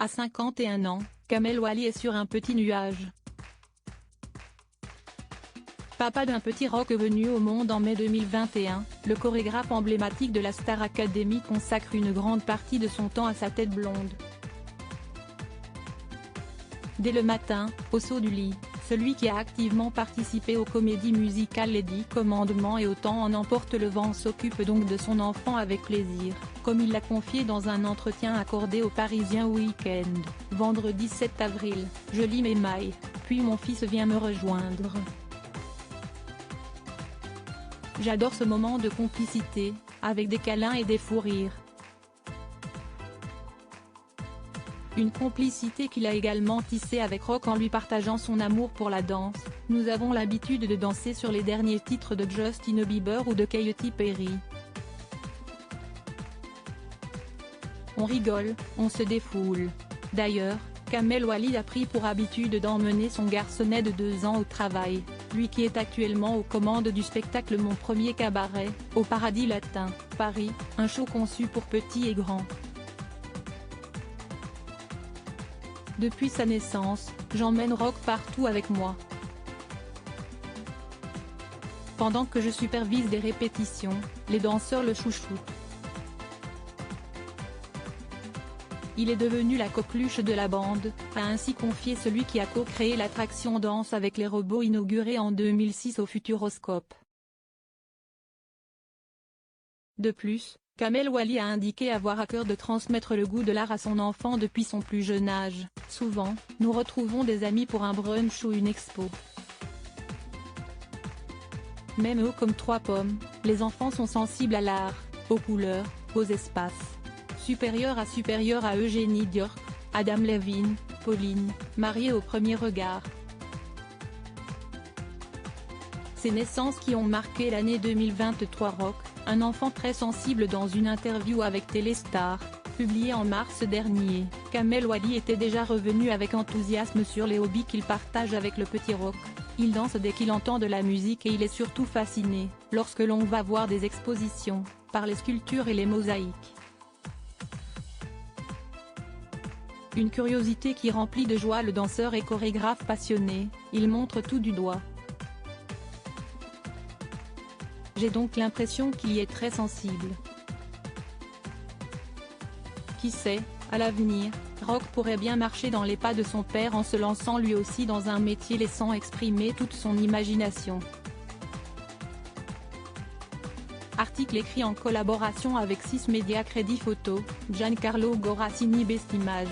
À 51 ans, Kamel Wally est sur un petit nuage. Papa d'un petit Rock venu au monde en mai 2021, le chorégraphe emblématique de la Star Academy consacre une grande partie de son temps à sa tête blonde. Dès le matin, au saut du lit, celui qui a activement participé aux comédies musicales Les 10 Commandements et Autant en emporte le vent s'occupe donc de son enfant avec plaisir, comme il l'a confié dans un entretien accordé au Parisien Week-end, vendredi 7 avril, « Je lis mes mails, puis mon fils vient me rejoindre. J'adore ce moment de complicité, avec des câlins et des fous rires. Une complicité qu'il a également tissée avec Rock en lui partageant son amour pour la danse. Nous avons l'habitude de danser sur les derniers titres de Justin Bieber ou de Katy Perry. On rigole, on se défoule. D'ailleurs, Kamel Wally a pris pour habitude d'emmener son garçonnet de 2 ans au travail, lui qui est actuellement aux commandes du spectacle Mon Premier Cabaret, au Paradis Latin, Paris, un show conçu pour petits et grands. Depuis sa naissance, j'emmène Rock partout avec moi. Pendant que je supervise des répétitions, les danseurs le chouchoutent. Il est devenu la coqueluche de la bande, a ainsi confié celui qui a co-créé l'attraction Danse avec les robots inaugurée en 2006 au Futuroscope. De plus, Kamel Wally a indiqué avoir à cœur de transmettre le goût de l'art à son enfant depuis son plus jeune âge. Souvent, nous retrouvons des amis pour un brunch ou une expo. Même eux comme 3 pommes, les enfants sont sensibles à l'art, aux couleurs, aux espaces. Supérieur à Eugénie Diorc, Adam Levine, Pauline, mariée au premier regard. Ces naissances qui ont marqué l'année 2023. Rock, un enfant très sensible. Dans une interview avec Téléstar, publiée en mars dernier, Kamel Wally était déjà revenu avec enthousiasme sur les hobbies qu'il partage avec le petit Rock. Il danse dès qu'il entend de la musique et il est surtout fasciné, lorsque l'on va voir des expositions, par les sculptures et les mosaïques. Une curiosité qui remplit de joie le danseur et chorégraphe passionné, il montre tout du doigt. J'ai donc l'impression qu'il y est très sensible. Qui sait, à l'avenir, Rock pourrait bien marcher dans les pas de son père en se lançant lui aussi dans un métier laissant exprimer toute son imagination. Article écrit en collaboration avec 6 Médias Crédit Photo, Giancarlo Gorassini Best Images.